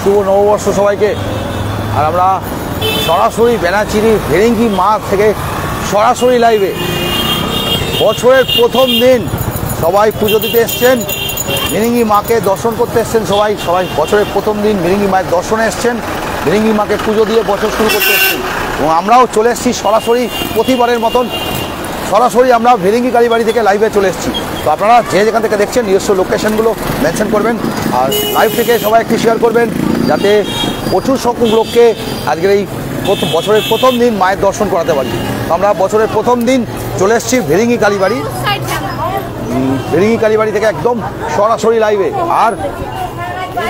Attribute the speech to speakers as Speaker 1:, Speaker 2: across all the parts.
Speaker 1: শুভ নববর্ষ সবাইকে। আর আমরা সরাসরি বেনাচিরি ভেরিঙ্গি মাঠ থেকে সরাসরি লাইভে বছরের প্রথম দিন সবাই পুজো দিতে এসছেন, ভেরিঙ্গি মাকে দর্শন করতে এসছেন। সবাই বছরের প্রথম দিন ভেরিঙ্গি মায়ের দর্শনে এসছেন, ভেরিঙ্গি মাকে পুজো দিয়ে বছর শুরু করতে এসছেন। এবং আমরাও চলে এসেছি সরাসরি প্রতিবারের মতন সরাসরি আমরা ভেরিঙ্গি কালীবাড়ি থেকে লাইভে চলে এসেছি। তো আপনারা যে যেখান থেকে দেখছেন নিজস্ব লোকেশনগুলো মেনশন করবেন আর লাইভ থেকে সবাই একটি শেয়ার করবেন, যাতে প্রচুর সংখ্যক লোককে আজকের এই বছরের প্রথম দিন মায়ের দর্শন করাতে পারি। তো আমরা বছরের প্রথম দিন চলে এসেছি ভেরিঙ্গি কালীবাড়ি থেকে একদম সরাসরি লাইভে। আর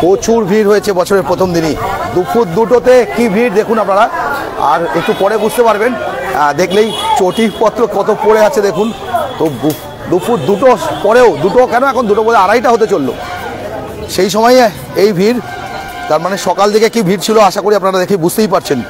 Speaker 1: প্রচুর ভিড় হয়েছে বছরের প্রথম দিনই, দুপুর 2টোতে কি ভিড় দেখুন আপনারা। আর একটু পরে বুঝতে পারবেন, দেখলেই চটিপত্র কত পড়ে আছে দেখুন। তো দুপুর 2টো পরেও, 2টো কেন, এখন 2টো বলে 2:30 হতে চললো, সেই সময়ে এই ভিড়। তার মানে সকাল থেকে কি ভিড় ছিল আশা করি আপনারা দেখে বুঝতেই পারছেন।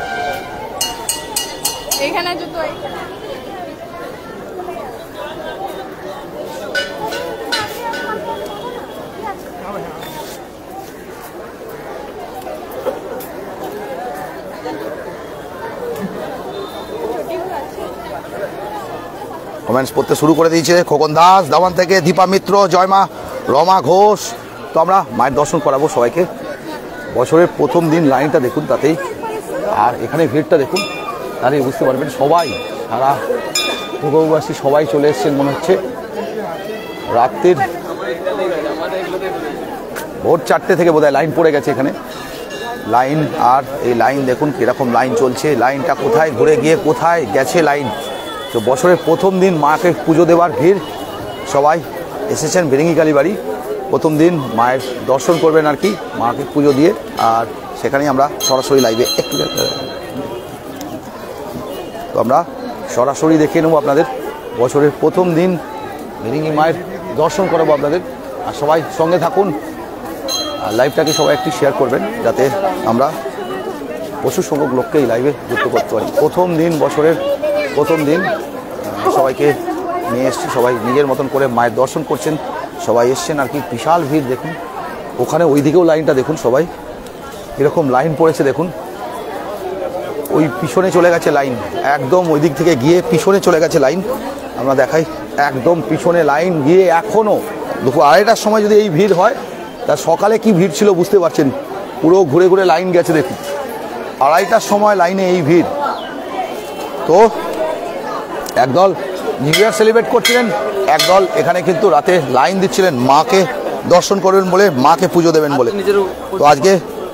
Speaker 1: কমেন্টস পড়তে শুরু করে দিয়েছে খোকন দাস দামান থেকে, দীপা মিত্র, জয়মা, রমা ঘোষ। তো আমরা মায়ের দর্শন করাবো সবাইকে। বছরের প্রথম দিন লাইনটা দেখুন তাতেই, আর এখানে ভিড়টা দেখুন, তাহলে বুঝতে পারবেন সবাই সারা পূর্ববাসী সবাই চলে এসছেন। মনে হচ্ছে রাত্রির ভোর 4টে থেকে বোধহয় লাইন পড়ে গেছে এখানে লাইন। আর এই লাইন দেখুন কীরকম লাইন চলছে, লাইনটা কোথায় ঘুরে গিয়ে কোথায় গেছে লাইন। তো বছরের প্রথম দিন মাকে পুজো দেওয়ার ভিড়, সবাই এসেছেন ভেরিঙ্গি কালীবাড়ি। প্রথম দিন মায়ের দর্শন করবেন আর কি, মাকে পুজো দিয়ে। আর সেখানেই আমরা সরাসরি লাইভে একটু তো আমরা সরাসরি দেখে নেবো আপনাদের বছরের প্রথম দিন ভেরিঙ্গি মায়ের দর্শন করাবো আপনাদের। আর সবাই সঙ্গে থাকুন, আর লাইভটাকে সবাই একটু শেয়ার করবেন, যাতে আমরা প্রচুর সংখ্যক লোককে এই লাইভে যুক্ত করতে পারি। প্রথম দিন, বছরের প্রথম দিন সবাইকে নিয়ে এসছি, সবাই নিজের মতন করে মায়ের দর্শন করছেন, সবাই এসছেন আর কি। বিশাল ভিড় দেখুন, ওখানে ওই দিকেও লাইনটা দেখুন, সবাই এরকম লাইন পড়েছে দেখুন। ওই পিছনে চলে গেছে লাইন, একদম ওই দিক থেকে গিয়ে পিছনে চলে গেছে লাইন। আমরা দেখাই, একদম পিছনে লাইন গিয়ে এখনও দুপুর 2:30টার সময় যদি এই ভিড় হয়, তা সকালে কি ভিড় ছিল বুঝতে পারছেন। পুরো ঘুরে ঘুরে লাইন গেছে দেখুন, 2:30টার সময় লাইনে এই ভিড়। তো একদল নিউ ইয়ার সেলিব্রেট করছিলেন, একদল এখানে কিন্তু রাতে লাইন দিচ্ছিলেন মাকে দর্শন করবেন বলে, মাকে পুজো দেবেন বলে। তো আজকে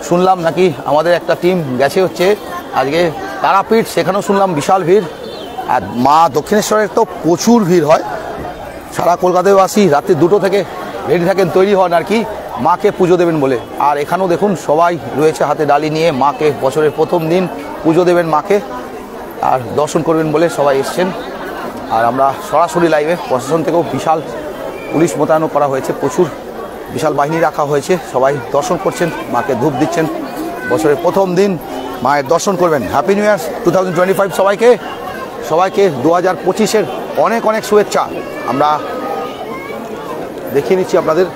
Speaker 1: শুনলাম নাকি আমাদের একটা টিম গেছে হচ্ছে আজকে তারাপীঠ, সেখানেও শুনলাম বিশাল ভিড়। আর মা দক্ষিণেশ্বরের তো প্রচুর ভিড় হয়, সারা কলকাতাবাসী রাত্রি 2টো থেকে রেডি থাকেন, তৈরি হন আর কি মাকে পুজো দেবেন বলে। আর এখানেও দেখুন সবাই রয়েছে হাতে ডালি নিয়ে, মাকে বছরের প্রথম দিন পুজো দেবেন মাকে আর দর্শন করবেন বলে সবাই এসছেন। আর আমরা সরাসরি লাইভে, প্রশাসন থেকেও বিশাল পুলিশ মোতায়েন করা হয়েছে, প্রচুর বিশাল বাহিনী রাখা হয়েছে, সবাই দর্শন করছেন, মাকে ধূপ দিচ্ছেন। বছরের প্রথম দিন মায়ের দর্শন করবেন। হ্যাপি নিউ ইয়ার 2025 সবাইকে 2025-এর অনেক অনেক শুভেচ্ছা। আমরা দেখিয়ে নিচ্ছি আপনাদের,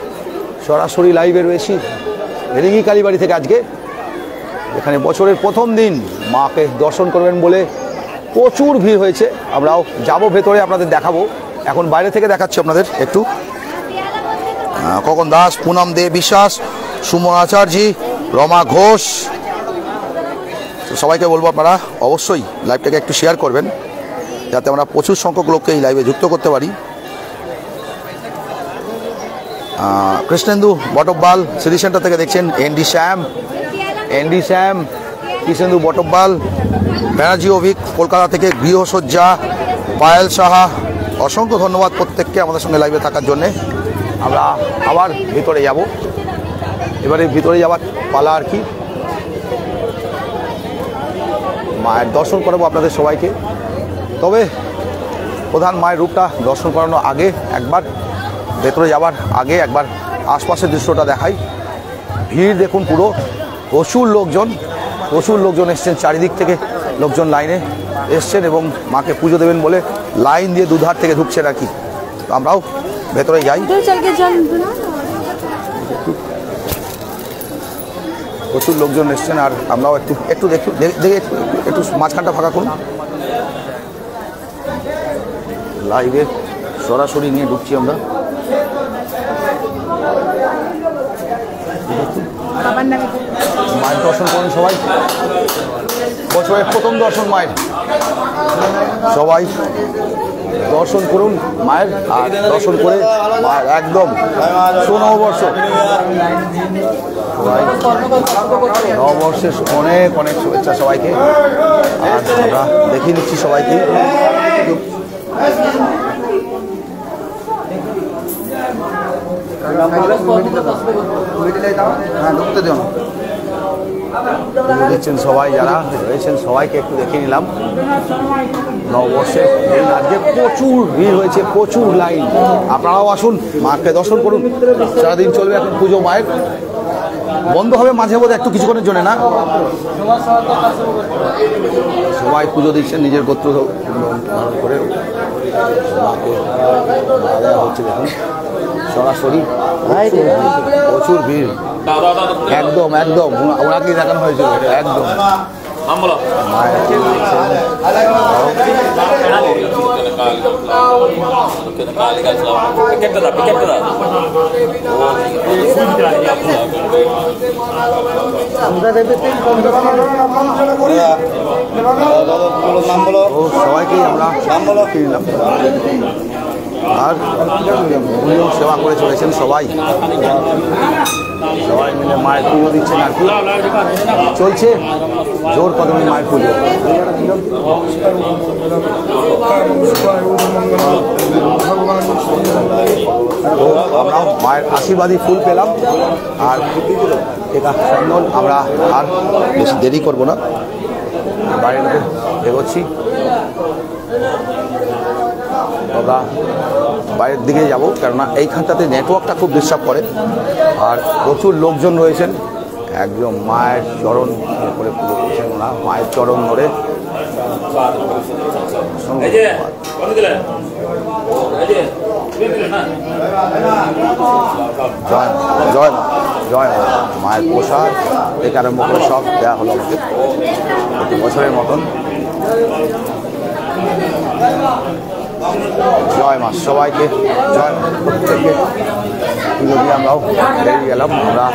Speaker 1: সরাসরি লাইভে রয়েছি ভেরিঙ্গি কালীবাড়ি থেকে আজকে, এখানে বছরের প্রথম দিন মাকে দর্শন করবেন বলে প্রচুর ভিড় হয়েছে। আমরাও যাব ভেতরে, আপনাদের দেখাবো। এখন বাইরে থেকে দেখাচ্ছি আপনাদের একটু। খোকন দাস, পুনম দে বিশ্বাস, সুমন আচার্য, রমা ঘোষ। তো সবাইকে বলবো আপনারা অবশ্যই লাইভটাকে একটু শেয়ার করবেন, যাতে আমরা প্রচুর সংখ্যক লোককে এই লাইভে যুক্ত করতে পারি। কৃষ্ণেন্দু বটব্বাল সিটি সেন্টার থেকে দেখছেন, এনডি শ্যাম, কৃষ্ণেন্দু বটব্বাল, ব্যানার্জি অভিক কলকাতা থেকে, গৃহসজ্জা, পায়েল সাহা, অসংখ্য ধন্যবাদ প্রত্যেককে আমাদের সঙ্গে লাইভে থাকার জন্যে। আমরা আবার ভিতরে যাব, এবারে ভিতরে যাওয়ার পালা আর কি। মায়ের দর্শন করাবো আপনাদের সবাইকে। তবে প্রধান মায়ের রূপটা দর্শন করানোর আগে একবার ভেতরে যাওয়ার আগে একবার আশপাশের দৃশ্যটা দেখাই। ভিড় দেখুন, পুরো প্রচুর লোকজন এসছেন, চারিদিক থেকে লোকজন লাইনে এসছেন এবং মাকে পুজো দেবেন বলে লাইন দিয়ে দুধার থেকে ঢুকছেন আর কি। তো আমরাও ভেতরে যাই। প্রচুর লোকজন এসছেন। আর আমরাও একটু দেখে একটু মাঝখানটা ফাঁকা করুন। লাইভে সরাসরি নিয়ে ঢুকছি আমরা। মায়ের দর্শন করুন সবাই, বছরের প্রথম দর্শন মায়ের, সবাই দর্শন করুন মায়ের। আর দর্শন করে মায়ের একদম সুনববর্ষ, নববর্ষের অনেক অনেক শুভেচ্ছা সবাইকে। আর আমরা দেখিয়ে নিচ্ছি সবাইকে। দিচ্ছেন সবাই যারা রয়েছেন সবাইকে একটু দেখিয়ে নিলাম। নববর্ষের দিন আজকে প্রচুর ভিড় হয়েছে, প্রচুর লাইন। আপনারাও আসুন, মাকে দর্শন করুন। সারাদিন চলবে এখন পুজো মায়ের, বন্ধ হবে মাঝে মধ্যে একটু কিছুক্ষণের জন্য না। সবাই পুজো দিচ্ছেন নিজের গোত্র করে হচ্ছে। দেখুন সরাসরি প্রচুর ভিড়, একদম একদম ওনাকে দেখানো হয়েছিল একদম। সবাইকেই আমরা কিনলাম। আর উনিও সেবা করে চলেছেন সবাই, সবাই মিলে মায়ের পুজো দিচ্ছেন। আর কি চলছে জোর কদমে মায়ের পুজো। তো আমরাও মায়ের আশীর্বাদী ফুল পেলাম। আর চন্দন আমরা আর বেশি দেরি করব না, বাইরে এগোচ্ছি। আমরা বাইরের দিকে যাব, কেননা এইখানটাতে নেটওয়ার্কটা খুব ডিস্টার্ব করে। আর প্রচুর লোকজন রয়েছেন, একদম মায়ের চরণ করে পুজো করছেন ওরা, মায়ের চরণ ধরে। জয় জয় জয় মায়ের প্রসাদ থেকে আরম্ভ করে সব দেওয়া হলো আমাকে প্রতি বছরের মতন। জয় মা, সবাইকে জয়। প্রত্যেককে পুজো দিয়ে আমরাও বেরিয়ে গেলাম। আমরা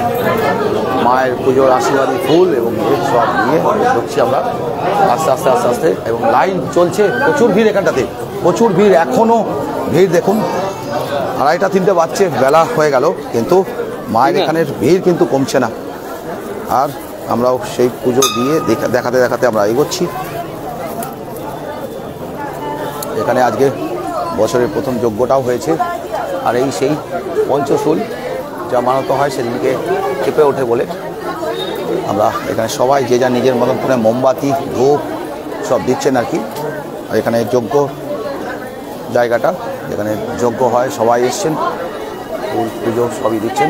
Speaker 1: মায়ের পুজোর আশীর্বাদী ফুল এবং সব নিয়ে ঢুকছি আমরা আস্তে আস্তে আস্তে আস্তে। এবং লাইন চলছে, প্রচুর ভিড় এখানটাতে, প্রচুর ভিড়। এখনও ভিড় দেখুন, 2:30-3টে বাজছে, বেলা হয়ে গেল, কিন্তু মায়ের এখানের ভিড় কিন্তু কমছে না। আর আমরাও সেই পুজো দিয়ে দেখাতে দেখাতে আমরা এগোচ্ছি। এখানে আজকে বছরের প্রথম যজ্ঞটাও হয়েছে। আর এই সেই পঞ্চশুল যা মানত হয় সেদিনকে চেপে ওঠে বলে আমরা এখানে সবাই যে যা নিজের মতন করে মোমবাতি ধূপ সব দিচ্ছেন আর কি। আর এখানে যজ্ঞ জায়গাটা, যেখানে যজ্ঞ হয়, সবাই এসছেন, ফুল পুজো সবই দিচ্ছেন।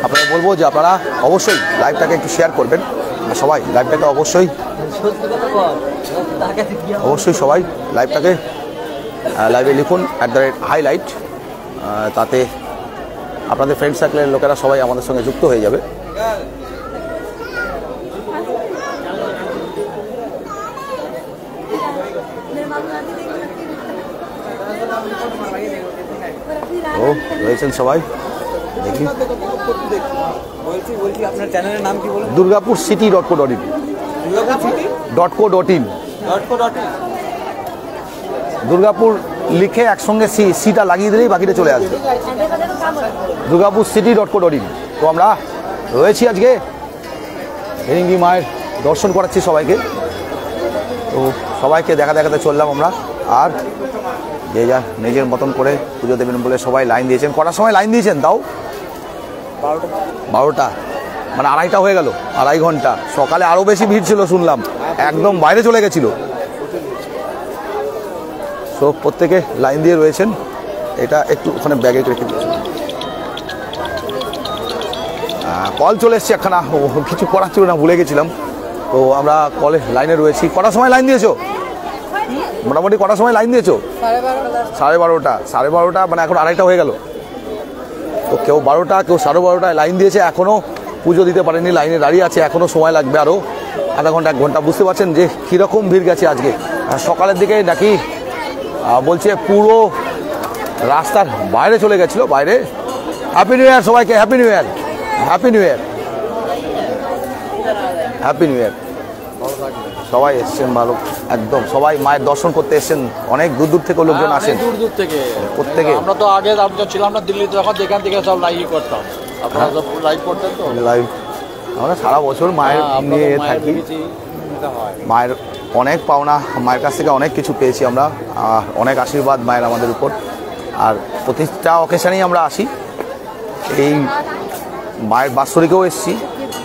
Speaker 1: আপনারা বলবো যে আপনারা অবশ্যই লাইভটাকে একটু শেয়ার করবেন। আর সবাই লাইভটাকে অবশ্যই সবাই লাইভটাকে লাইভে লিখুন @highlight, তাতে আপনাদের ফ্রেন্ড সার্কেলের লোকেরা সবাই আমাদের সঙ্গে যুক্ত হয়ে যাবে। ও রয়েছেন সবাই, দেখি।
Speaker 2: আপনার চ্যানেলের নাম কি বলুন?
Speaker 1: দুর্গাপুর city.co.in। দুর্গাপুর লিখে একসঙ্গে সিটা লাগিয়ে দিলেই বাকিটা চলে আসবে। দুর্গাপুর city.co.in। তো আমরা রয়েছি আজকে ফিরিঙ্গি মায়ের দর্শন করাচ্ছি সবাইকে। তো সবাইকে দেখাতে চললাম আমরা। আর যে যা নিজের মতন করে পুজো দেবেন বলে সবাই লাইন দিয়েছেন। কটার সময় লাইন দিয়েছেন তাও? 12টা, মানে 2:30টা হয়ে গেল, 2.5 ঘন্টা। সকালে আরও বেশি ভিড় ছিল শুনলাম, একদম বাইরে চলে গেছিল। তো প্রত্যেকে লাইন দিয়ে রয়েছেন। এটা একটু ওখানে ব্যাগে রেখে দিয়েছি। কল চলে এসছে একখানা, কিছু করার ছিল না, ভুলে গেছিলাম। তো আমরা কলে লাইনে রয়েছি। কটার সময় লাইন দিয়েছো? মোটামুটি কটার সময় লাইন দিয়েছো? 12:30। 12:30 মানে এখন 2:30 হয়ে গেল। তো কেউ 12টা, কেউ 12:30 লাইন দিয়েছে। এখনও পুজো দিতে পারেনি, লাইনে দাঁড়িয়ে আছে, এখনও সময় লাগবে আরও আধা ঘন্টা 1 ঘন্টা। বুঝতে পারছেন যে কীরকম ভিড় গেছে আজকে। সকালের দিকে নাকি বলছে পুরো রাস্তার বাইরে চলে গেছিলো, বাইরে। হ্যাপি নিউ ইয়ার সবাইকে, happy new year, happy new year, happy new ইয়ার। সবাই এসছেন ভালো, একদম সবাই মায়ের দর্শন করতে এসছেন, অনেক দূর দূর থেকে লোকজন আসেন,
Speaker 2: দূর দূর থেকে
Speaker 1: প্রত্যেকে।
Speaker 2: আমরা তো আগে ছিলাম না দিল্লিতে, যখন এখান থেকে সব লাইভ করতাম, আপনারা সব লাইভ করতেন তো।
Speaker 1: লাইভ আমরা সারা বছর মায়ের নিয়ে থাকি, মায়ের অনেক পাওনা, মায়ের কাছ থেকে অনেক কিছু পেয়েছি আমরা, অনেক আশীর্বাদ মায়ের আমাদের উপর। আর প্রতিটা অকেশনেই আমরা আসি, এই মায়ের বাৎসরিকেও এসেছি,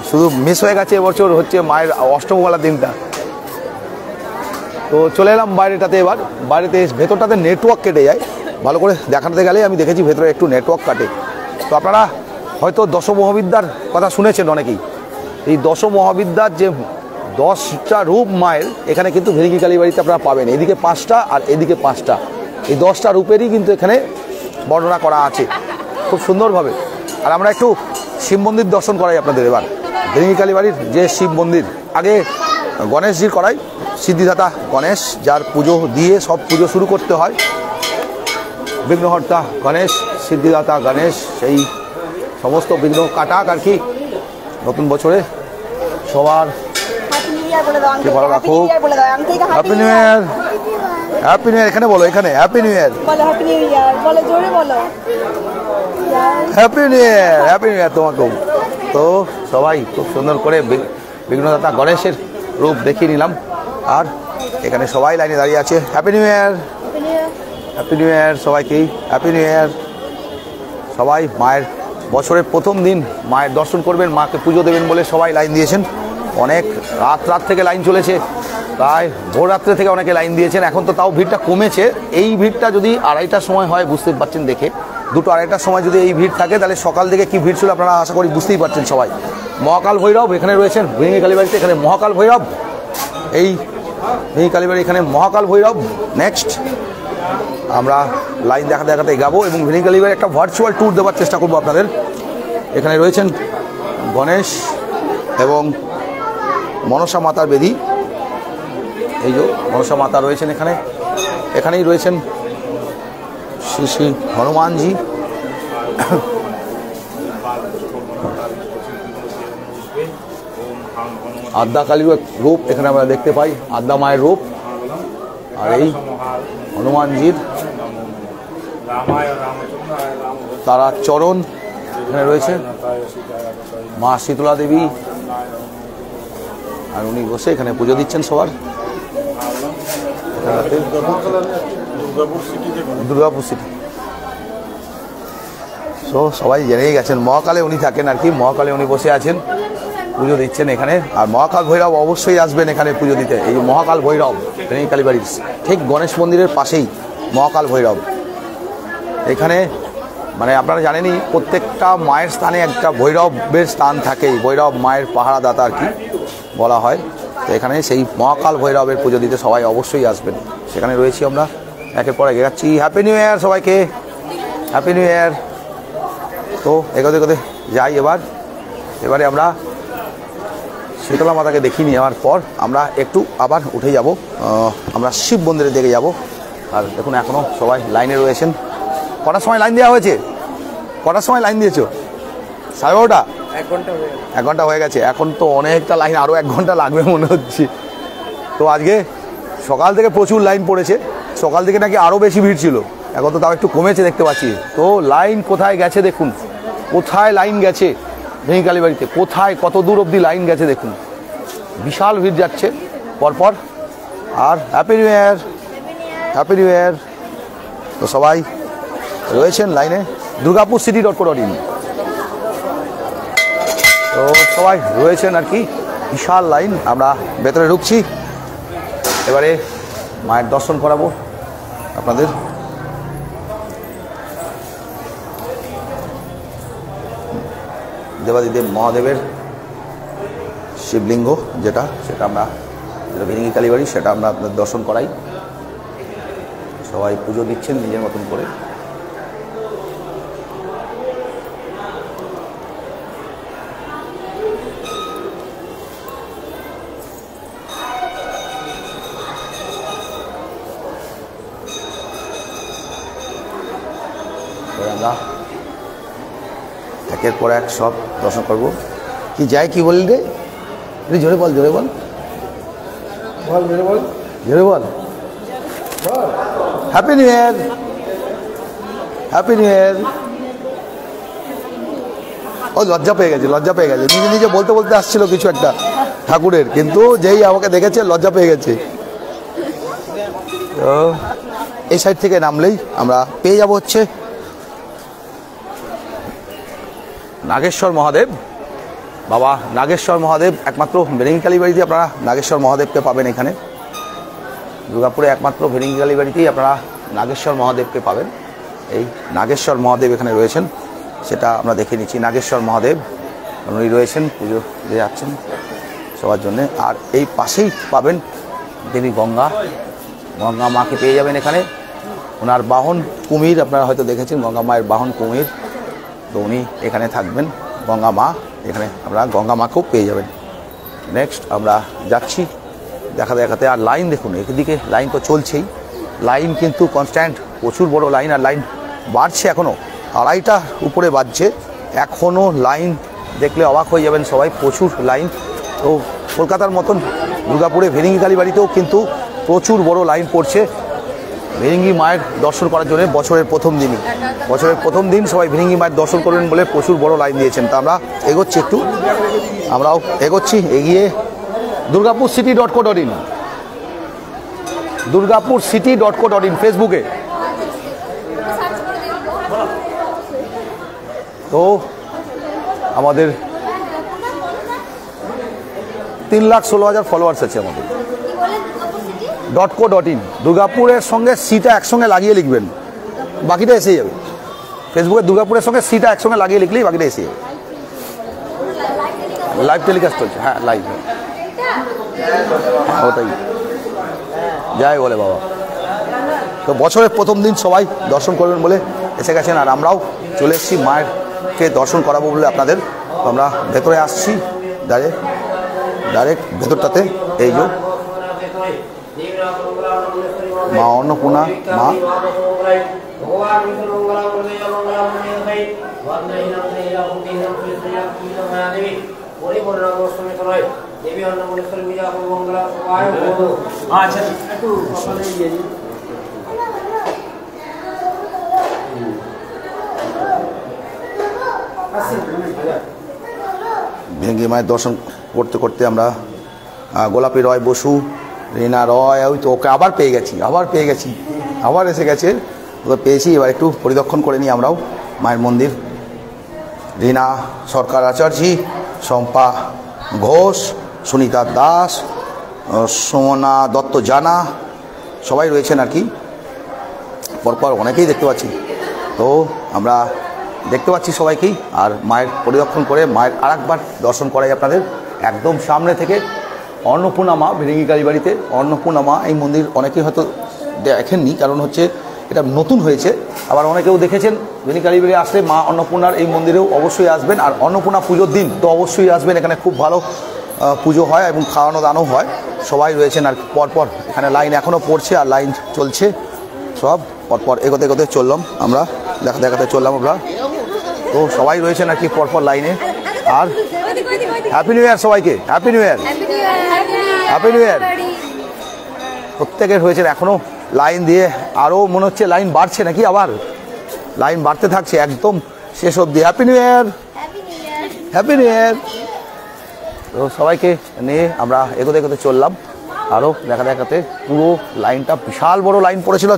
Speaker 1: শুধু মিস হয়ে গেছে এবছর হচ্ছে মায়ের অষ্টমবেলার দিনটা। তো চলে এলাম বাইরেটাতে, এবার বাইরেতে ভেতরটাতে নেটওয়ার্ক কেটে যায়, ভালো করে দেখাতে গেলে আমি দেখেছি ভেতরে একটু নেটওয়ার্ক কাটে। তো আপনারা হয়তো দশ মহাবিদ্যার কথা শুনেছেন অনেকেই, এই দশ মহাবিদ্যার যে 10টা রূপ মায়ের এখানে কিন্তু ভেরিকি কালীবাড়িতে আপনারা পাবেন, এদিকে 5টা আর এদিকে 5টা, এই 10টা রূপেরই কিন্তু এখানে বর্ণনা করা আছে খুব সুন্দরভাবে। আর আমরা একটু শিব মন্দির দর্শন করাই আপনাদের এবার, ভেরিকি কালীবাড়ির যে শিব মন্দির। আগে গণেশজির করাই, সিদ্ধিদাতা গণেশ, যার পুজো দিয়ে সব পুজো শুরু করতে হয়। বিঘ্নহর্তা গণেশ, সিদ্ধিদাতা গণেশ, সেই সমস্ত বিঘ্ন কাটাক আর কি নতুন বছরে সবার ভালো রাখুক। Happy new year, happy new ইয়ার, এখানে বলো, এখানে happy new year,
Speaker 3: happy new ইয়ার বলো, জোরে বলো,
Speaker 1: happy new year, happy new ইয়ার তোমাকেও। তো সবাই খুব সুন্দর করে বিঘ্নদাতা গণেশের রূপ দেখিয়ে নিলাম, আর এখানে সবাই লাইনে দাঁড়িয়ে আছে। Happy new year, happy new ইয়ার সবাইকেই, হ্যাপি নিউ ইয়ার। সবাই মায়ের বছরের প্রথম দিন মায়ের দর্শন করবেন, মাকে পুজো দেবেন বলে সবাই লাইন দিয়েছেন। অনেক রাত থেকে লাইন চলেছে, প্রায় ভোর রাত্রে থেকে অনেকে লাইন দিয়েছেন। এখন তো তাও ভিড়টা কমেছে। এই ভিড়টা যদি 2:30টার সময় হয়, বুঝতে পারছেন দেখে, 2-2:30টার সময় যদি এই ভিড় থাকে, তাহলে সকাল থেকে কি ভিড় ছিল আপনারা আশা করি বুঝতেই পারছেন সবাই। মহাকাল ভৈরব এখানে রয়েছেন, ভেরিকি কালীবাড়িতে এখানে মহাকাল ভৈরব, এই ভেরিকি কালীবাড়ি এখানে মহাকাল ভৈরব। নেক্সট আমরা লাইন দেখাতে এগাবো এবং ভেরিকি কালীবাড়ি একটা ভার্চুয়াল ট্যুর দেওয়ার চেষ্টা করবো আপনাদের। এখানে রয়েছেন গণেশ এবং মনসা মাতার বেদি, এই যে মনসা মাতা রয়েছেন এখানে, এখানেই রয়েছেন শ্রী শ্রী হনুমানজি, আদ্যা কালীর রূপ এখানে আমরা দেখতে পাই, আদ্যা মায়ের রূপ। আর এই হনুমানজির তারা চরণ এখানে রয়েছে, মা শীতলা দেবী, আর উনি বসে এখানে পুজো দিচ্ছেন সবার। দুর্গাপুর সিটি, তো সবাই জেনেই গেছেন মহাকালে উনি থাকেন আর কি, মহাকালে উনি বসে আছেন, পুজো দিচ্ছেন এখানে। আর মহাকাল ভৈরব অবশ্যই আসবেন এখানে পুজো দিতে। এই যে মহাকাল ভৈরব ভেরিকি কালীবাড়ির ঠিক গণেশ মন্দিরের পাশেই মহাকাল ভৈরব। এখানে মানে আপনারা জানেনই প্রত্যেকটা মায়ের স্থানে একটা ভৈরবের স্থান থাকেই, ভৈরব মায়ের পাহারাদাতা আর কি বলা হয়। তো এখানে সেই মহাকাল ভৈরবের পুজো দিতে সবাই অবশ্যই আসবেন। সেখানে রয়েছি আমরা, একের পর এক এগাচ্ছি। হ্যাপি নিউ ইয়ার সবাইকে, হ্যাপি নিউ ইয়ার। তো এগোতে যাই এবারে আমরা শীতলা মাতাকে দেখিয়ে নেওয়ার পর আমরা একটু আবার উঠে যাব, আমরা শিব মন্দিরের দিকে যাব। আর দেখুন এখনও সবাই লাইনে রয়েছেন। কটার সময় লাইন দেওয়া হয়েছে? কটার সময় লাইন দিয়েছো? 12:30? 1 ঘন্টা হয়ে গেছে। এখন তো অনেকটা লাইন, আরও 1 ঘন্টা লাগবে মনে হচ্ছে। তো আজকে সকাল থেকে প্রচুর লাইন পড়েছে, সকাল থেকে নাকি আরও বেশি ভিড় ছিল, এখন তো তাও একটু কমেছে দেখতে পাচ্ছি। তো লাইন কোথায় গেছে দেখুন, কোথায় লাইন গেছে ভেরিকি কালীবাড়িতে, কোথায় কত দূর অবধি লাইন গেছে দেখুন, বিশাল ভিড় যাচ্ছে পরপর। আর happy new year, happy new year. তো সবাই রয়েছেন লাইনে, durgapurcity.co.in। তো সবাই রয়েছেন আর কি, বিশাল লাইন। আমরা ভেতরে ঢুকছি, এবারে মায়ের দর্শন করাবো আপনাদের। দেবাদিদেব মহাদেবের শিবলিঙ্গ যেটা আমরা ভেরিকি কালীবাড়ি, সেটা আমরা আপনাদের দর্শন করাই। সবাই পুজো দিচ্ছেন নিজের মতন করে। একের পর এক সব দর্শন করবো। কি যাই কি বললি রে? জোরে বল, জোরে বল, জোরে বল। Happy new year, happy new year. ও লজ্জা পেয়ে গেছে, লজ্জা পেয়ে গেছে, নিজে নিজে বলতে বলতে আসছিল কিছু একটা ঠাকুরের, কিন্তু যেই আমাকে দেখেছে লজ্জা পেয়ে গেছে। তো এই সাইড থেকে নামলেই আমরা পেয়ে যাব হচ্ছে নাগেশ্বর মহাদেব। বাবা নাগেশ্বর মহাদেব একমাত্র ভেরিঙ্গি বাড়িতে আপনারা নাগেশ্বর মহাদেবকে পাবেন। এখানে দুর্গাপুরে একমাত্র ভেরিঙ্গি বাড়িতেই আপনারা নাগেশ্বর মহাদেবকে পাবেন। এই নাগেশ্বর মহাদেব এখানে রয়েছেন, সেটা আমরা দেখে নিচ্ছি। নাগেশ্বর মহাদেব উনি রয়েছেন, পুজো দিয়ে যাচ্ছেন সবার জন্যে। আর এই পাশেই পাবেন দেবী গঙ্গা, গঙ্গা মাকে পেয়ে যাবেন এখানে। ওনার বাহন কুমির, আপনারা হয়তো দেখেছেন গঙ্গা মায়ের বাহন কুমির, তো উনি এখানে থাকবেন গঙ্গা মা। এখানে আমরা গঙ্গা মাকেও পেয়ে যাবেন। নেক্সট আমরা যাচ্ছি দেখাতে দেখাতে। আর লাইন দেখুন, একদিকে লাইন তো চলছেই, লাইন কিন্তু কনস্ট্যান্ট, প্রচুর বড় লাইন। আর লাইন বাড়ছে, এখনও 2:30টার উপরে বাজছে, এখনও লাইন দেখলে অবাক হয়ে যাবেন সবাই, প্রচুর লাইন। তো কলকাতার মতন দুর্গাপুরে ভেরিঙ্গি কালীবাড়িতেও কিন্তু প্রচুর বড় লাইন পড়ছে ভেরিঙ্গি মায়ের দর্শন করার জন্য। বছরের প্রথম দিনই, বছরের প্রথম দিন সবাই ভেরিঙ্গি মায়ের দর্শন করবেন বলে প্রচুর বড় লাইন দিয়েছেন। তা আমরা এগোচ্ছি, একটু আমরাও এগোচ্ছি। এগিয়ে দুর্গাপুর city.co.in, দুর্গাপুর city.co.in ফেসবুকে। তো আমাদের 3,16,000 ফলোয়ার্স আছে আমাদের। .co.in দুর্গাপুরের সঙ্গে সিটা একসঙ্গে লাগিয়ে লিখবেন, বাকিটা এসে যাবে। ফেসবুকে দুর্গাপুরের সঙ্গে সিটা একসঙ্গে লাগিয়ে লিখলেই বাকিটা এসে যাবে। লাইভ টেলিকাস্ট চলছে, হ্যাঁ লাইভ, ওটাই যাই বলে বাবা। তো বছরের প্রথম দিন সবাই দর্শন করবেন বলে এসে গেছেন, আর আমরাও চলে এসেছি মায়েরকে দর্শন করাবো বলে আপনাদের। আমরা ভেতরে আসছি, ডাইরেক্ট ভেতরটাতে। এই যে মা অন্নপূর্ণা মা, ভেঙ্গি মায়ের দর্শন করতে করতে আমরা গোলাপী রয় বসু, রিনা রয়, ওই তো ওকে আবার পেয়ে গেছি, আবার এসে গেছে, ওকে পেয়েছি। এবার একটু পরিদর্শন করে নিই আমরাও মায়ের মন্দির। রিনা সরকার আচার্যি, শম্পা ঘোষ, সুনিতা দাস, সোমনা দত্ত জানা, সবাই রয়েছেন আর কি, পরপর অনেকেই দেখতে পাচ্ছি। তো আমরা দেখতে পাচ্ছি সবাইকেই। আর মায়ের পরিদর্শন করে মায়ের আরেকবার দর্শন করাই আপনাদের একদম সামনে থেকে। অন্নপূর্ণা মা ভেরিঙ্গি কালীবাড়িতে, অন্নপূর্ণা মা এই মন্দির অনেকেই হয়তো দেখেননি, কারণ হচ্ছে এটা নতুন হয়েছে। আবার অনেকেও দেখেছেন। ভেরিঙ্গি কালীবাড়ি আসলে মা অন্নপূর্ণার এই মন্দিরেও অবশ্যই আসবেন। আর অন্নপূর্ণা পুজোর দিন তো অবশ্যই আসবেন, এখানে খুব ভালো পুজো হয় এবং খাওয়ানো দানও হয়। সবাই রয়েছেন আর পরপর এখানে লাইন এখনও পড়ছে, আর লাইন চলছে সব পরপর। এগোতে এগোতে চললাম আমরা, দেখাতে চললাম আমরা। তো সবাই রয়েছেন আর কি পরপর লাইনে। আর হ্যাপি নিউ ইয়ার সবাইকে, happy new year, happy new ইয়ার। প্রত্যেকের হয়েছেন, এখনও লাইন দিয়ে আরও মনে হচ্ছে লাইন বাড়ছে নাকি, আবার লাইন বাড়তে থাকছে একদম শেষ অবধি। Happy new year, happy new year. তো সবাইকে নিয়ে আমরা এগোতে এগোতে চললাম আরও দেখাতে। পুরো লাইনটা বিশাল বড় লাইন পড়েছিল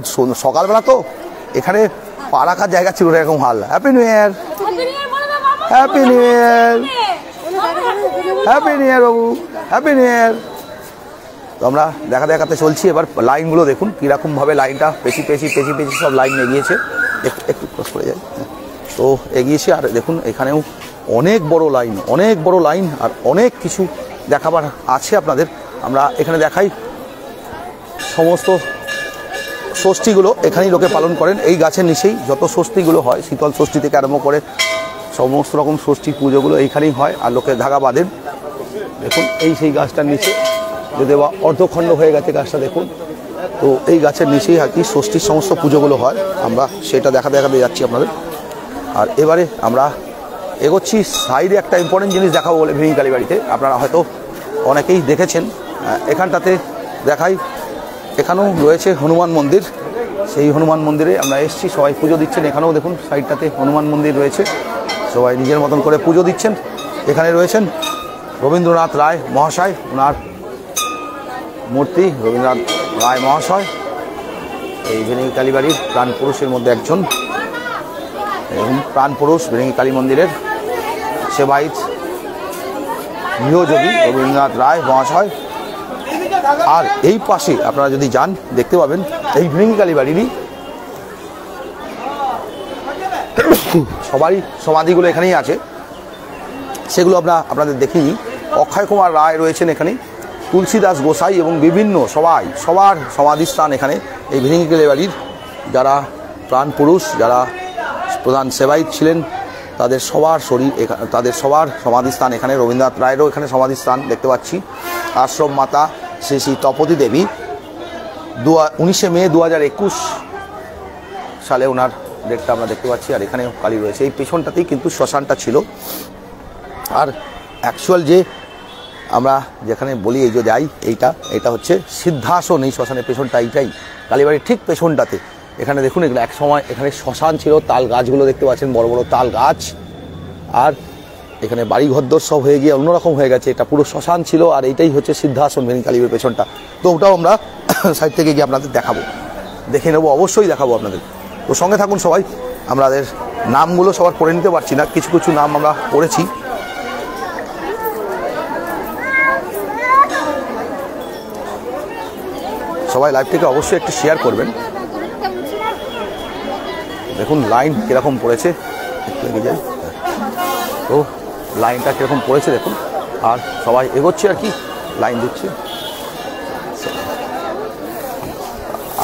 Speaker 1: সকালবেলা, তো এখানে পা রাখার জায়গা ছিল এরকম হাল। Happy new year, happy new year, happy new ইয়ার বাবু, হ্যাপি নিউ ইয়ার। তো আমরা দেখাতে চলছি। এবার লাইনগুলো দেখুন কীরকমভাবে লাইনটা পেছি সব লাইন এগিয়েছে। একটু ক্রস করে যায়, তো এগিয়েছে। আর দেখুন এখানেও অনেক বড় লাইন, আর অনেক কিছু দেখাবার আছে আপনাদের। আমরা এখানে দেখাই সমস্ত ষষ্ঠীগুলো এখানেই লোকে পালন করেন। এই গাছের নিচেই যত ষষ্ঠীগুলো হয়, শীতল ষষ্ঠী থেকে আরম্ভ করে সমস্ত রকম ষষ্ঠী পুজোগুলো এইখানেই হয়। আর লোকে ধাগা বাঁধেন। দেখুন এই সেই গাছটার নিচে, যদি বা অর্ধখণ্ড হয়ে গেছে গাছটা দেখুন। তো এই গাছের নিচেই আর কি ষষ্ঠীর সমস্ত পুজোগুলো হয়। আমরা সেটা দেখাতে যাচ্ছি আপনাদের। আর এবারে আমরা এগোচ্ছি। সাইডে একটা ইম্পর্টেন্ট জিনিস দেখাবো বলে ভেঙি কালীবাড়িতে, আপনারা হয়তো অনেকেই দেখেছেন। এখানটাতে দেখাই, এখানেও রয়েছে হনুমান মন্দির। সেই হনুমান মন্দিরে আমরা এসেছি, সবাই পুজো দিচ্ছেন। এখানেও দেখুন সাইডটাতে হনুমান মন্দির রয়েছে, সবাই নিজের মতন করে পুজো দিচ্ছেন। এখানে রয়েছেন রবীন্দ্রনাথ রায় মহাশয়, ওনার মূর্তি রবীন্দ্রনাথ রায় মহাশয় এই ভেরিঙ্গি কালীবাড়ির প্রাণ পুরুষের মধ্যে একজন। এবং প্রাণ পুরুষ ভেরিঙ্গি কালী মন্দিরের সেবায়িত গৃহযোগী রবীন্দ্রনাথ রায় মহাশয়। আর এই পাশে আপনারা যদি যান দেখতে পাবেন এই ভেরিঙ্গি কালীবাড়িরই সবারই সমাধিগুলো এখানেই আছে, সেগুলো আপনাদের দেখিনি। অক্ষয় কুমার রায় রয়েছেন এখানে, তুলসীদাস গোসাই এবং বিভিন্ন সবার সমাধিস্থান এখানে এই ভেরিঙ্গি কালীবাড়ির। যারা প্রাণ পুরুষ, যারা প্রধান সেবায়িত ছিলেন, তাদের সবার সমাধিস্থান এখানে। রবীন্দ্রনাথ রায়েরও এখানে সমাধিস্থান দেখতে পাচ্ছি। আশ্রম মাতা শ্রী শ্রী তপতী দেবী 19শে মে 2021 সালে ওনার ডেটটা আমরা দেখতে পাচ্ছি। আর এখানে কালী রয়েছে, এই পেছনটাতেই কিন্তু শ্মশানটা ছিল। আর অ্যাকচুয়াল যে আমরা যেখানে বলি এই যে যাই, এইটা হচ্ছে সিদ্ধাসন। এই শ্মশানের পেছনটা এইটাই, কালীবাড়ির ঠিক পেছনটাতে। এখানে দেখুন, এগুলো এক সময় এখানে শ্মশান ছিল। তাল গাছগুলো দেখতে পাচ্ছেন, বড় বড় তাল গাছ। আর এখানে বাড়ি ঘরদোর সব হয়ে গিয়ে অন্যরকম হয়ে গেছে। এটা পুরো শ্মশান ছিল। আর এইটাই হচ্ছে সিদ্ধাসন ভেরিঙ্গি কালীবাড়ির পেছনটা। তো ওটাও আমরা সাইড থেকে গিয়ে আপনাদের দেখাবো, দেখে নেবো, অবশ্যই দেখাবো আপনাদের। তো সঙ্গে থাকুন সবাই। আমাদের নামগুলো সবার পড়ে নিতে পারছি না, কিছু কিছু নাম আমরা পড়েছি। সবাই লাইভটিকে অবশ্যই একটু শেয়ার করবেন। দেখুন লাইন কীরকম পড়েছে, একটু এগিয়ে যাই। তো লাইনটা কীরকম পড়েছে দেখুন। আর সবাই এগোচ্ছে আর কি, লাইন দিচ্ছে।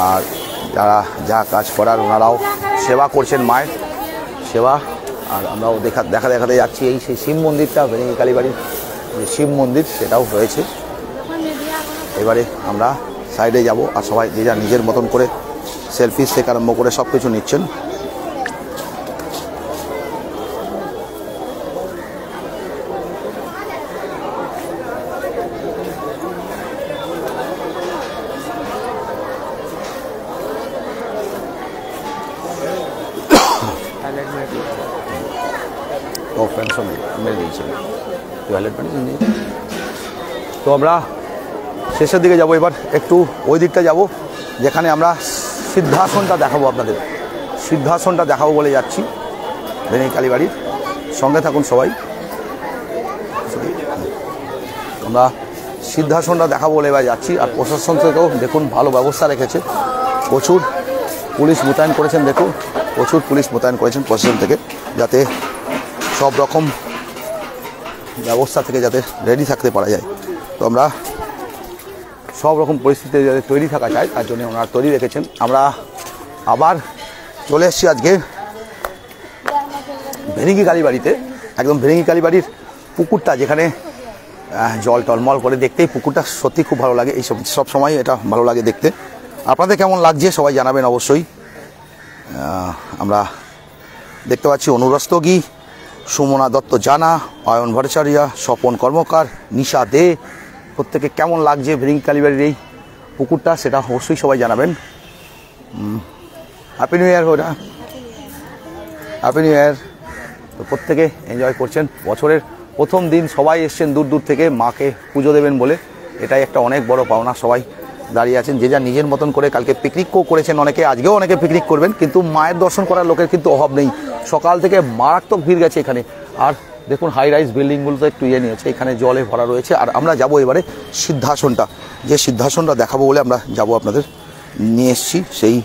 Speaker 1: আর যারা যা কাজ করার ওনারাও সেবা করছেন, মায়ের সেবা। আর আমরাও দেখাতে যাচ্ছি। এই সেই শিব মন্দিরটা, ভেরিঙ্গি কালীবাড়ির যে শিব মন্দির, সেটাও রয়েছে। এবারে আমরা সাইডে যাব। আর সবাই যে যা নিজের মতন করে সেলফি থেকে আরম্ভ করে সব কিছু নিচ্ছেন। তো আমরা শেষের দিকে যাব, এবার একটু ওই দিকটা যাব যেখানে আমরা সিদ্ধাসনটা দেখাবো আপনাদের। সিদ্ধাসনটা দেখাবো বলে যাচ্ছি ভেরিঙ্গি কালীবাড়ির। সঙ্গে থাকুন সবাই। আমরা সিদ্ধাসনটা দেখাবো বলে এবার যাচ্ছি। আর প্রশাসন থেকেও দেখুন ভালো ব্যবস্থা রেখেছে, প্রচুর পুলিশ মোতায়েন করেছেন। দেখুন প্রচুর পুলিশ মোতায়েন করেছেন প্রশাসন থেকে, যাতে সব রকম ব্যবস্থা থেকে যাতে রেডি থাকতে পারা যায়। তো আমরা সব রকম পরিস্থিতিতে যাতে তৈরি থাকা যায় তার জন্য ওনারা তৈরি রেখেছেন। আমরা আবার চলে এসেছি আজকে ভেরিঙ্গি কালীবাড়িতে। একদম ভেরিঙ্গি কালীবাড়ির পুকুরটা, যেখানে জল টলমল করে দেখতেই পুকুরটা সত্যি খুব ভালো লাগে। এই সব সময় এটা ভালো লাগে দেখতে। আপনাদের কেমন লাগছে সবাই জানাবেন অবশ্যই। আমরা দেখতে পাচ্ছি অনুরস্তগী, সুমনা দত্ত জানা, অয়ন ভট্টাচার্য, স্বপন কর্মকার, নিশা দে। প্রত্যেকে কেমন লাগছে ভেরিঙ্গি কালীবাড়ির এই পুকুরটা, সেটা অবশ্যই সবাই জানাবেন। হ্যাপি নিউ ইয়ার, ওটা হ্যাপি নিউ ইয়ার। তো প্রত্যেকে এনজয় করছেন। বছরের প্রথম দিন সবাই এসছেন দূর দূর থেকে মাকে পুজো দেবেন বলে। এটাই একটা অনেক বড় পাওনা। সবাই দাঁড়িয়ে আছেন, যে যা নিজের মতন করে। কালকে পিকনিকও করেছেন অনেকে, আজকেও অনেকে পিকনিক করবেন। কিন্তু মায়ের দর্শন করার লোকের কিন্তু অভাব নেই। সকাল থেকে মারাত্মক ভিড় গেছে এখানে। আর দেখুন হাই রাইজ বিল্ডিংগুলো তো একটু নিয়েছে, এখানে জলে ভরা রয়েছে। আর আমরা যাব এবারে সিদ্ধাসনটা, যে সিদ্ধাসনটা দেখাবো বলে আমরা যাব, আপনাদের নিয়ে এসেছি। সেই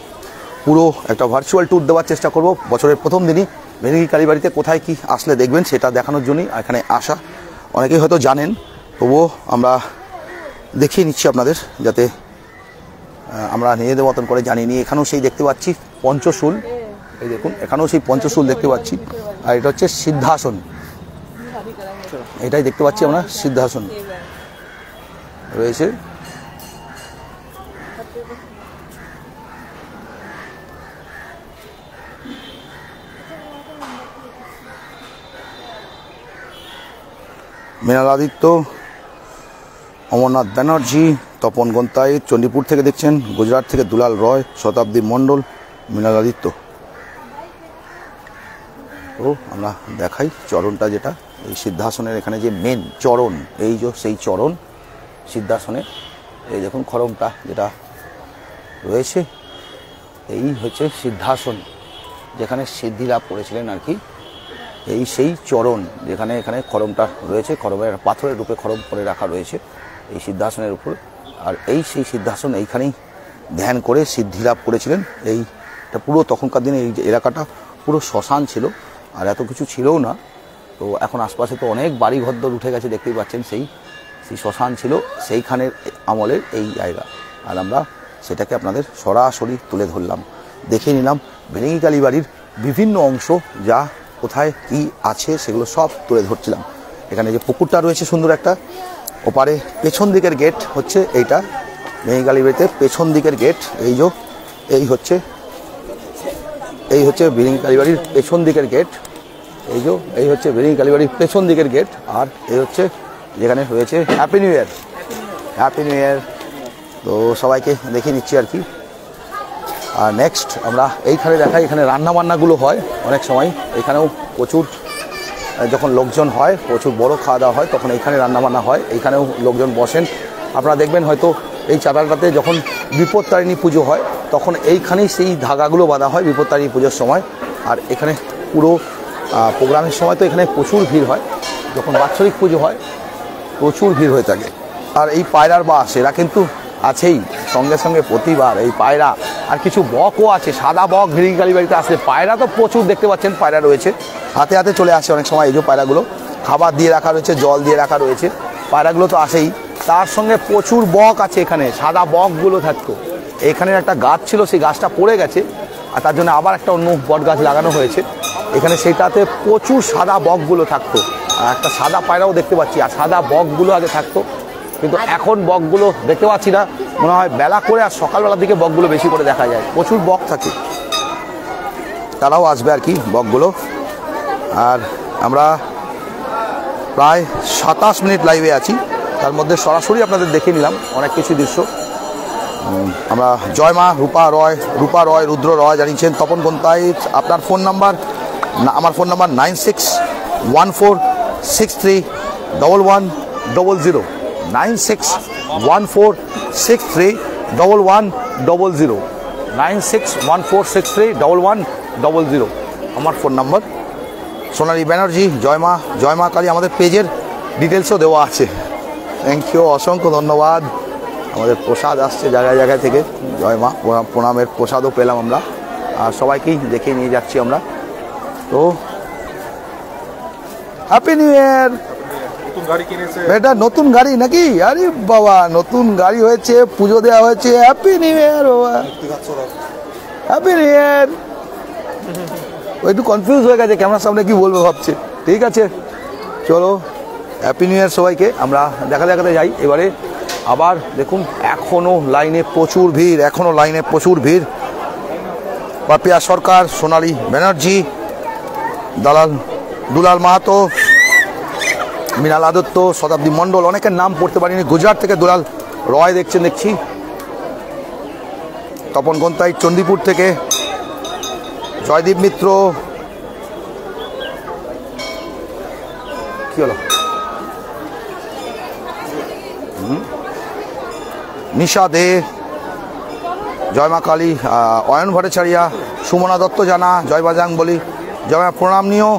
Speaker 1: পুরো একটা ভার্চুয়াল ট্যুর দেওয়ার চেষ্টা করব বছরের প্রথম দিনই। ভেরিঙ্গি কালীবাড়িতে কোথায় কি আসলে দেখবেন সেটা দেখানোর জন্যই এখানে আসা। অনেকেই হয়তো জানেন, তবুও আমরা দেখিয়ে নিচ্ছি আপনাদের, যাতে আমরা নিজেদের মতন করে জানিয়ে নিই। এখানেও সেই দেখতে পাচ্ছি পঞ্চশূল, এই দেখুন এখানেও সেই পঞ্চশূল দেখতে পাচ্ছি। আর এটা হচ্ছে সিদ্ধাসন, এটাই দেখতে পাচ্ছি আমরা, সিদ্ধাসন রয়েছে। মৃণালাদিত্য, অমরনাথ ব্যানার্জি, তপন গন্তাইত চণ্ডীপুর থেকে দেখছেন, গুজরাট থেকে দুলাল রয়, শতাব্দী মণ্ডল, মৃণালাদিত্য। তো আমরা দেখাই চরণটা, যেটা এই সিদ্ধাসনের এখানে যে মেন চরণ, এই যে সেই চরণ সিদ্ধাসনে, এই দেখুন খড়মটা যেটা রয়েছে, এই হচ্ছে সিদ্ধাসন যেখানে সিদ্ধি লাভ করেছিলেন আর কি। এই সেই চরণ যেখানে এখানে খড়মটা রয়েছে, খড়মের পাথরের রূপে খড়ম করে রাখা রয়েছে এই সিদ্ধাসনের উপর। আর এই সেই সিদ্ধাসন এইখানেই ধ্যান করে সিদ্ধি লাভ করেছিলেন। এইটা পুরো তখনকার দিনে এই এলাকাটা পুরো শ্মশান ছিল, আর এত কিছু ছিলও না। তো এখন আশপাশে তো অনেক বাড়ি ঘরদর উঠে গেছে, দেখতেই পাচ্ছেন। সেই শ্মশান ছিল সেইখানের আমলের এই জায়গা, আর আমরা সেটাকে আপনাদের সরাসরি তুলে ধরলাম, দেখে নিলাম ভেরেঙ্গি কালীবাড়ির বিভিন্ন অংশ, যা কোথায় কি আছে সেগুলো সব তুলে ধরছিলাম। এখানে যে পুকুরটা রয়েছে সুন্দর একটা, ওপারে পেছন দিকের গেট হচ্ছে এইটা, ভেরেঙ্গি কালীবাড়িতে পেছন দিকের গেট। এই হচ্ছে ভেরেঙ্গি কালীবাড়ির পেছন দিকের গেট। এই হচ্ছে ভেরেঙ্গি কালীবাড়ির পেছন দিকের গেট। আর এই হচ্ছে যেখানে রয়েছে happy new year, happy new year. তো সবাইকে দেখিয়ে নিচ্ছি আর কি। আর নেক্সট আমরা এইখানে দেখাই, এখানে রান্নাবান্নাগুলো হয় অনেক সময়। এখানেও প্রচুর, যখন লোকজন হয়, প্রচুর বড় খাওয়া দাওয়া হয়, তখন এইখানে রান্নাবান্না হয়, এইখানেও লোকজন বসেন। আপনারা দেখবেন হয়তো এই চাতালটাতে যখন বিপত্তারিণী পুজো হয়, তখন এইখানেই সেই ধাগাগুলো বাঁধা হয় বিপত্তারিণী পুজোর সময়। আর এখানে পুরো প্রোগ্রামের সময় তো এখানে প্রচুর ভিড় হয়, যখন বাৎসরিক পুজো হয় প্রচুর ভিড় হয়ে থাকে। আর এই পায়রার বাস এরা কিন্তু আছেই সঙ্গে সঙ্গে প্রতিবার, এই পায়রা। আর কিছু বকও আছে, সাদা বক ভেরেঙ্গি কালীবাড়িতে আসলে। পায়রা তো প্রচুর দেখতে পাচ্ছেন, পায়রা রয়েছে, হাতে হাতে চলে আসে অনেক সময়। এই যে পায়রাগুলো খাবার দিয়ে রাখা রয়েছে, জল দিয়ে রাখা রয়েছে, পায়রাগুলো তো আসেই। তার সঙ্গে প্রচুর বক আছে এখানে, সাদা বকগুলো থাকতো। এখানে একটা গাছ ছিল, সেই গাছটা পড়ে গেছে, আর তার জন্য আবার একটা অন্য বট গাছ লাগানো হয়েছে এখানে। সেটাতে প্রচুর সাদা বকগুলো থাকতো, আর একটা সাদা পায়রাও দেখতে পাচ্ছি। আর সাদা বকগুলো আগে থাকতো, কিন্তু এখন বকগুলো দেখতে পাচ্ছি না। মনে হয় বেলা করে আর সকালবেলার দিকে বকগুলো বেশি করে দেখা যায়, প্রচুর বক থাকে, তারাও আসবে আর কি বকগুলো। আর আমরা প্রায় 27 মিনিট লাইভে আছি, তার মধ্যে সরাসরি আপনাদের দেখে নিলাম অনেক কিছু দৃশ্য। আমরা জয় মা, রূপা রয়, রুদ্র রয় জানিয়েছেন, তপন গন্তাইত। আপনার ফোন নাম্বার, আমার ফোন নাম্বার 9614631100, 9614631100, 9614631100 আমার ফোন নাম্বার। সোনালী ব্যানার্জি, জয় মা কালী, আমাদের পেজের ডিটেলসও দেওয়া আছে। থ্যাংক ইউ, অসংখ্য ধন্যবাদ। আমাদের প্রসাদ আসছে জায়গায় জায়গায় থেকে, জয় মা, প্রণামের প্রসাদও পেলাম আমরা, আর সবাইকেই দেখে নিয়ে যাচ্ছি আমরা। তো হ্যাপি নিউ ইয়ার। এটা নতুন গাড়ি নাকি? আরে বাবা, নতুন গাড়ি হয়েছে, পুজো দেওয়া হয়েছে, হ্যাপি নিউ ইয়ার বাবা, হ্যাপি নিউ ইয়ার। একটু কনফিউজ হয়ে গেছে, ক্যামেরার সামনে কি বলবো ভাবছে। ঠিক আছে, চলো হ্যাপি নিউ ইয়ার সবাইকে। আমরা দেখাতে যাই এবারে। আবার দেখুন এখনও লাইনে প্রচুর ভিড়, পাপিয়া সরকার, সোনালী ব্যানার্জি, দুলাল মাহাতো, মৃণালাদিত্য, শতাব্দী মণ্ডল, অনেকের নাম পড়তে পারিনি। গুজরাট থেকে দুলাল রয় দেখছি, তপন গন্তাই চণ্ডীপুর থেকে, জয়দীপ মিত্র, কি হলো, নিশা দে, জয় মা কালী, অয়ন ভট্টাচার্য, সুমনা দত্ত জানা, জয় বাজাং বলি, জয় প্রণাম নিও,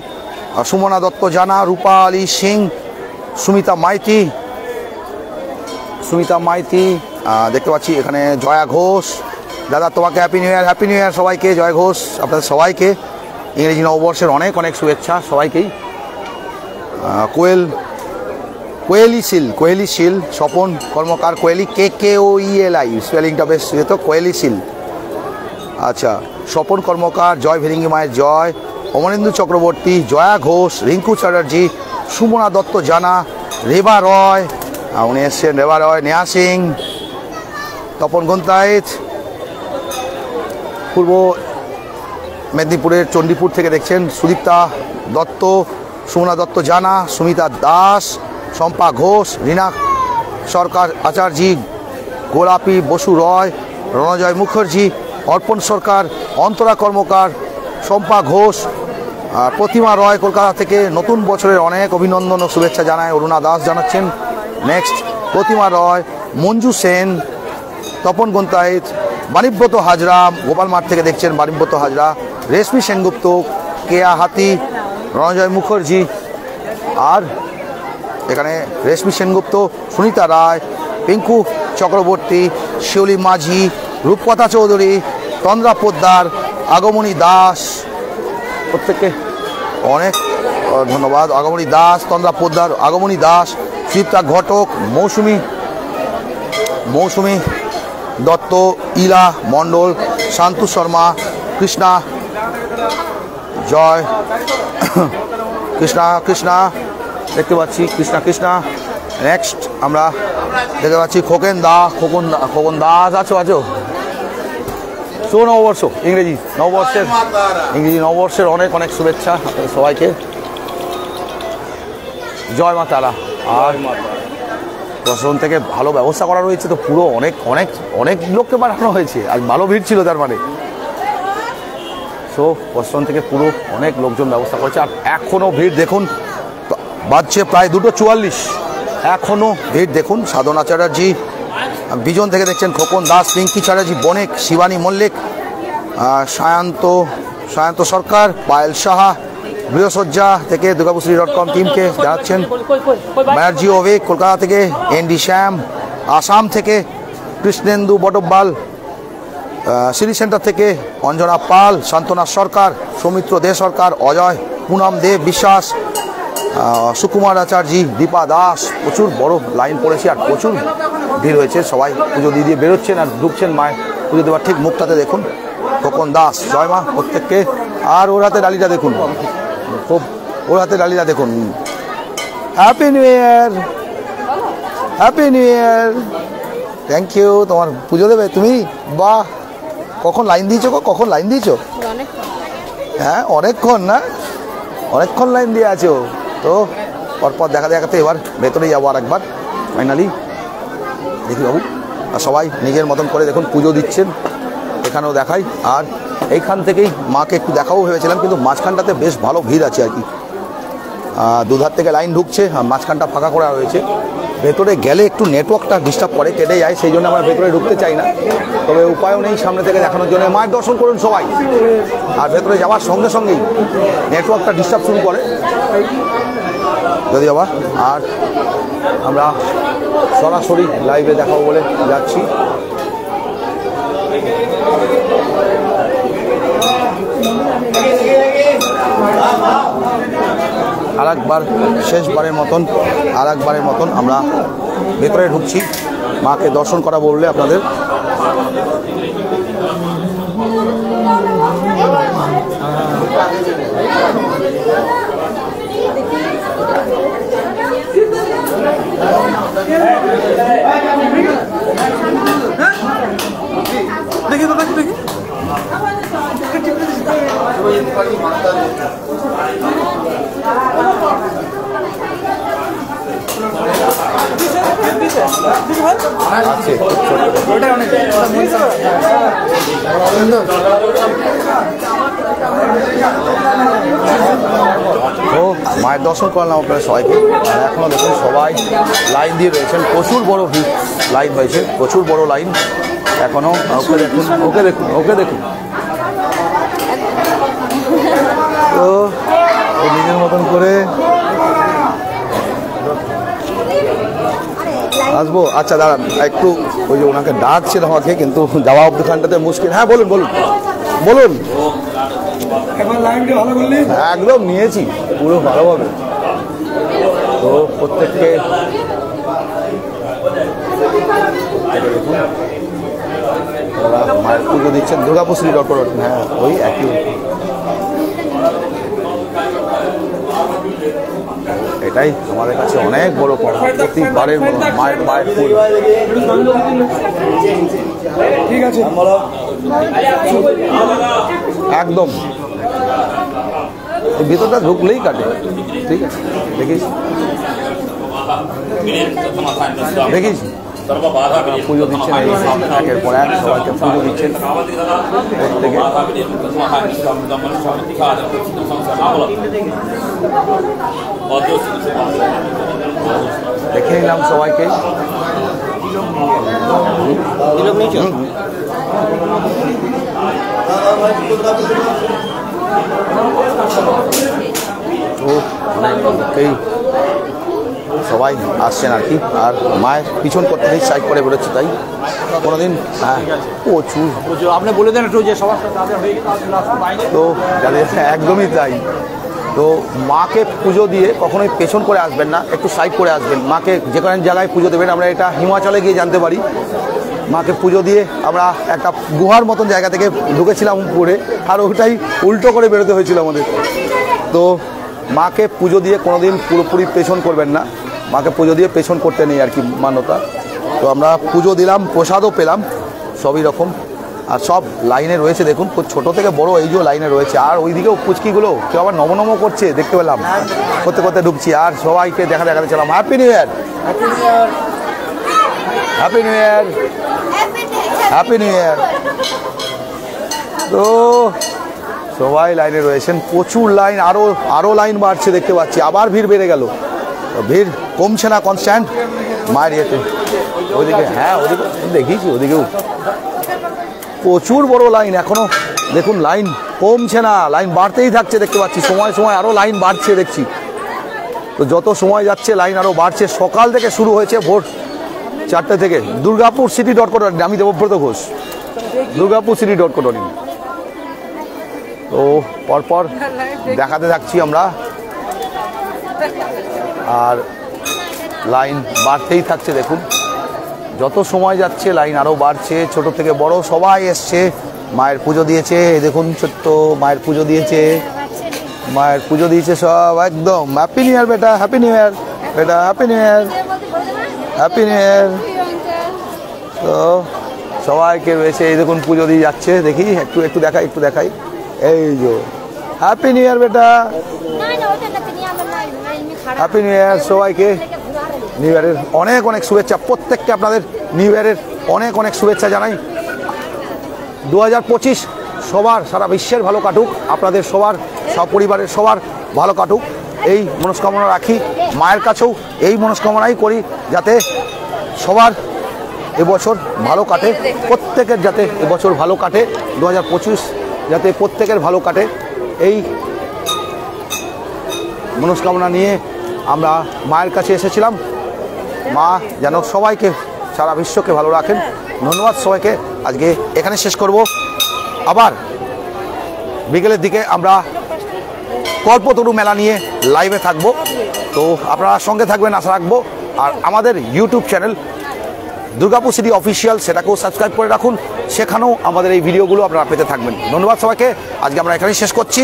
Speaker 1: সুমনা দত্ত জানা, রূপা আলী সিং, সুমিতা মাইতি দেখতে পাচ্ছি এখানে, জয়া ঘোষ। দাদা তোমাকে হ্যাপি নিউ ইয়ার সবাইকে, জয় ঘোষ, আপনাদের সবাইকে ইংরেজি নববর্ষের অনেক অনেক শুভেচ্ছা সবাইকেই। কোয়েলি শীল, স্বপন কর্মকার, কোয়েলি, KKOELI, স্পেলিংটা বেশ তো, কোয়েলি শীল। আচ্ছা, স্বপন কর্মকার, জয় ভেরেঙ্গি মায়ের জয়, অমরেন্দু চক্রবর্তী, জয়া ঘোষ, রিঙ্কু চ্যাটার্জি, সুমনা দত্ত জানা, রেবা রয়, উনি এসছেন, রেবা রয়, নেহা সিং, তপন গন্তাইত, পূর্ব মেদিনীপুরের চণ্ডীপুর থেকে দেখছেন, সুদীপ্তা দত্ত, সুমনা দত্ত জানা, সুমিতা দাস, শম্পা ঘোষ, রীনা সরকার আচার্যী, গোলাপী বসু রয়, রণজয় মুখার্জি, অর্পণ সরকার, অন্তরা কর্মকার, শম্পা ঘোষ, আর প্রতিমা রয় কলকাতা থেকে নতুন বছরের অনেক অভিনন্দন ও শুভেচ্ছা জানায় অরুণা দাস জানাচ্ছেন। নেক্সট প্রতিমা রয়, মঞ্জু সেন, তপন গন্তাইত, বাণীব্রত হাজরা গোপাল মাঠ থেকে দেখছেন বাণীব্রত হাজরা, রেশমি সেনগুপ্ত, কেয়া হাতি, রণজয় মুখার্জি, আর এখানে রেশমি সেনগুপ্ত, সুনিতা রায়, পিঙ্কু চক্রবর্তী, শিউলি মাঝি, রূপকথা চৌধুরী, তন্দ্রা পোদ্দার, আগমনী দাস, প্রত্যেককে অনেক ধন্যবাদ। আগমনী দাস, তন্দ্রা পোদ্দার, আগমনী দাস, সুচিত্রা ঘটক, মৌসুমী দত্ত, ইলা মণ্ডল, শান্তু শর্মা, কৃষ্ণা জয়, কৃষ্ণা দেখতে পাচ্ছি, কৃষ্ণা। নেক্সট আমরা দেখতে পাচ্ছি খোকন দাস আছো শুভ নববর্ষ, ইংরেজি নববর্ষের অনেক শুভেচ্ছা সবাইকে। জয় মা তারা। আর প্রশাসন থেকে ভালো ব্যবস্থা করা রয়েছে, তো পুরো অনেক লোককে পাঠানো হয়েছে, আর ভালো ভিড় ছিল তার মানে। সো প্রশাসন থেকে পুরো অনেক লোকজন ব্যবস্থা করেছে। আর এখনও ভিড় দেখুন, বাজছে প্রায় 2:44, এখনও ভিড় দেখুন। সাধনা চ্যাটার্জি বিজন থেকে দেখছেন, খোকন দাস, পিঙ্কি চ্যাটার্জি বণিক, শিবানী মল্লিক, সায়ন্ত সরকার, পায়েল সাহা, গৃহসজ্জা থেকে দুর্গাপুশ্রী.com টিমকে জানাচ্ছেন। ব্যানার্জি অভিক কলকাতা থেকে, এনডি শ্যাম আসাম থেকে, কৃষ্ণেন্দু বটব্বাল সিটি সেন্টার থেকে, অঞ্জনা পাল, শান্তনা সরকার, সৌমিত্র দে সরকার, অজয়, পুনম দেব বিশ্বাস, সুকুমার আচার্যী, দীপা দাস। প্রচুর বড় লাইন পড়েছে আর প্রচুর ভিড় হয়েছে। সবাই পুজো দিয়ে বেরোচ্ছেন আর ঢুকছেন মায়ের পুজো দেওয়ার ঠিক মুখটাতে দেখুন খোকন দাস। জয় মা প্রত্যেককে। আর ওর হাতে ডালিটা দেখুন, happy new year, thank you. তোমার পুজো দেবে তুমি? বাহ, কখন লাইন দিয়েছো? হ্যাঁ, অনেকক্ষণ লাইন দিয়ে আছো। তো পরপর দেখাতে এবার ভেতরে যাবো আর একবার ফাইনালি দেখি বাবু। আর সবাই নিজের মতন করে দেখুন পুজো দিচ্ছেন, এখানেও দেখাই। আর এইখান থেকেই মাকে একটু দেখাবো ভেবেছিলাম, কিন্তু মাঝখানটাতে বেশ ভালো ভিড় আছে আর কি। দুধার থেকে লাইন ঢুকছে, মাঝখানটা ফাঁকা করা হয়েছে। ভেতরে গেলে একটু নেটওয়ার্কটা ডিস্টার্ব করে, কেটে যায়, সেই জন্য আমরা ভেতরে ঢুকতে চাই না। তবে উপায়ও নেই, সামনে থেকে দেখানোর জন্য। মায়ের দর্শন করুন সবাই। আর ভেতরে যাওয়ার সঙ্গে সঙ্গেই নেটওয়ার্কটা ডিস্টার্ব শুরু করে যদি আবার। আর আমরা সরাসরি লাইভে দেখাবো বলে যাচ্ছি। আরেকবার শেষবারের মতন আমরা ভেতরে ঢুকছি, মাকে দর্শন করা বললে আপনাদের। মায়ের দর্শন করলাম আপনারা সবাইকে। আর এখনো দেখুন সবাই লাইন দিয়ে রয়েছেন, প্রচুর বড় লাইন হয়েছে, প্রচুর বড় লাইন এখনো। ওকে দেখুন তো নিজের মতন করে আসবো। আচ্ছা দাঁড়ান একটু, ওই যে ওনাকে ডাকছেন আমাকে, কিন্তু যাওয়া অবধিখানটাতে মুশকিল। হ্যাঁ বলুন। একদম নিয়েছি পুরো ভালোভাবে। তো প্রত্যেককে মায়ের পুজো দিচ্ছেন দুর্গাপুশ্রী.com। হ্যাঁ, ওই একই। এটাই আমাদের কাছে অনেক বড় পাওয়া, প্রতিবারের মতো মায়ের পায়ের ফুল। ঠিক আছে, একদম ভিতরটা ঢুকলেই কাটে। ঠিক আছে, দেখিস দেখিস পুজো দিচ্ছেন এই একের পর এক সবাইকে পুজো দিচ্ছেন প্রত্যেকে। দেখে নিলাম সবাইকে। তো অনেকেই সবাই আসছেন আর কি, আর মায়ের পিছন করতে সাইড করে বেরোচ্ছে, তাই কোনোদিন হ্যাঁ প্রচুর।
Speaker 2: আপনি বলে দেন একটু যে সবার সাথে তাদের হয়ে গেছে
Speaker 1: তো যাদের একদমই তাই। তো মাকে পুজো দিয়ে কখনোই পেছন করে আসবেন না, একটু সাইড করে আসবেন। মাকে যে কোনো জায়গায় পুজো দেবেন, আমরা এটা হিমাচলে গিয়ে জানতে পারি। মাকে পুজো দিয়ে আমরা একটা গুহার মতন জায়গা থেকে ঢুকেছিলাম উপরে, আর ওটাই উল্টো করে বেরোতে হয়েছিল আমাদের। তো মাকে পুজো দিয়ে কোনোদিন পুরোপুরি পেছন করবেন না, মাকে পুজো দিয়ে পেছন করতে নেই আর কি মান্যতা। তো আমরা পুজো দিলাম, প্রসাদও পেলাম, সবই রকম। আর সব লাইনে রয়েছে দেখুন, ছোট থেকে বড় এই যে লাইনে রয়েছে। আর ওইদিকেও পুচকিগুলো কেউ আবার নমনম করছে, দেখতে পেলাম, করতে করতে ঢুকছি। আর সবাইকে দেখাতে ছিলাম happy new year, happy new year, happy new year. তো সবাই লাইনে রয়েছেন, প্রচুর লাইন, আরও লাইন বাড়ছে দেখতে পাচ্ছি। আবার ভিড় বেড়ে গেল, ভিড় কমছে না, কনস্ট্যান্ট মায়ের ইয়েতে। ওইদিকে হ্যাঁ, ওদিকে দেখিছি, ওদিকেও প্রচুর বড় লাইন এখনো। দেখুন লাইন কমছে না, লাইন বাড়তেই থাকছে দেখতে পাচ্ছি। সময় সময় আরও লাইন বাড়ছে দেখছি। তো যত সময় যাচ্ছে লাইন আরও বাড়ছে। সকাল থেকে শুরু হয়েছে, ভোর 4টে থেকে। দুর্গাপুর সিটি ডট কো, আমি Debabrata Ghosh, Durgapur city dot co. তো পরপর দেখাতে থাকছি আমরা, আর লাইন বাড়তেই থাকছে দেখুন। যত সময় যাচ্ছে লাইন আরও বাড়ছে, ছোট থেকে বড় সবাই এসছে, মায়ের পুজো দিয়েছে। দেখুন ছোট্ট মায়ের পুজো দিয়েছে, মায়ের পুজো দিয়েছে সব একদম। হ্যাপি নিউ ইয়ার বেটা, হ্যাপি নিউ ইয়ার বেটা, happy new year, happy new year. তো সবাইকে রয়েছে, এই দেখুন পুজো দিয়ে যাচ্ছে। দেখি একটু দেখাই, এই যে হ্যাপি নিউ ইয়ার বেটা, হ্যাপি নিউ ইয়ার। সবাইকে নিউ ইয়ারের অনেক অনেক শুভেচ্ছা, প্রত্যেককে আপনাদের নিউ ইয়ারের অনেক অনেক শুভেচ্ছা জানাই। 2025 সবার, সারা বিশ্বের ভালো কাটুক, আপনাদের সবার, সপরিবারের সবার ভালো কাটুক, এই মনস্কামনা রাখি। মায়ের কাছেও এই মনস্কামনাই করি, যাতে সবার এবছর ভালো কাটে, প্রত্যেকের যাতে এবছর ভালো কাটে, 2025 যাতে প্রত্যেকের ভালো কাটে, এই মনস্কামনা নিয়ে আমরা মায়ের কাছে এসেছিলাম। মা যেন সবাইকে, সারা বিশ্বকে ভালো রাখেন। ধন্যবাদ সবাইকে, আজকে এখানে শেষ করব। আবার বিকেলের দিকে আমরা কল্পতরু মেলা নিয়ে লাইভে থাকব, তো আপনারা সঙ্গে থাকবেন আশা রাখবো। আর আমাদের YouTube channel Durgapur city official, সেটাকেও সাবস্ক্রাইব করে রাখুন, সেখানেও আমাদের এই ভিডিওগুলো আপনারা পেতে থাকবেন। ধন্যবাদ সবাইকে, আজকে আমরা এখানেই শেষ করছি।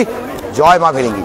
Speaker 1: জয় মা ভেরিঙ্গি।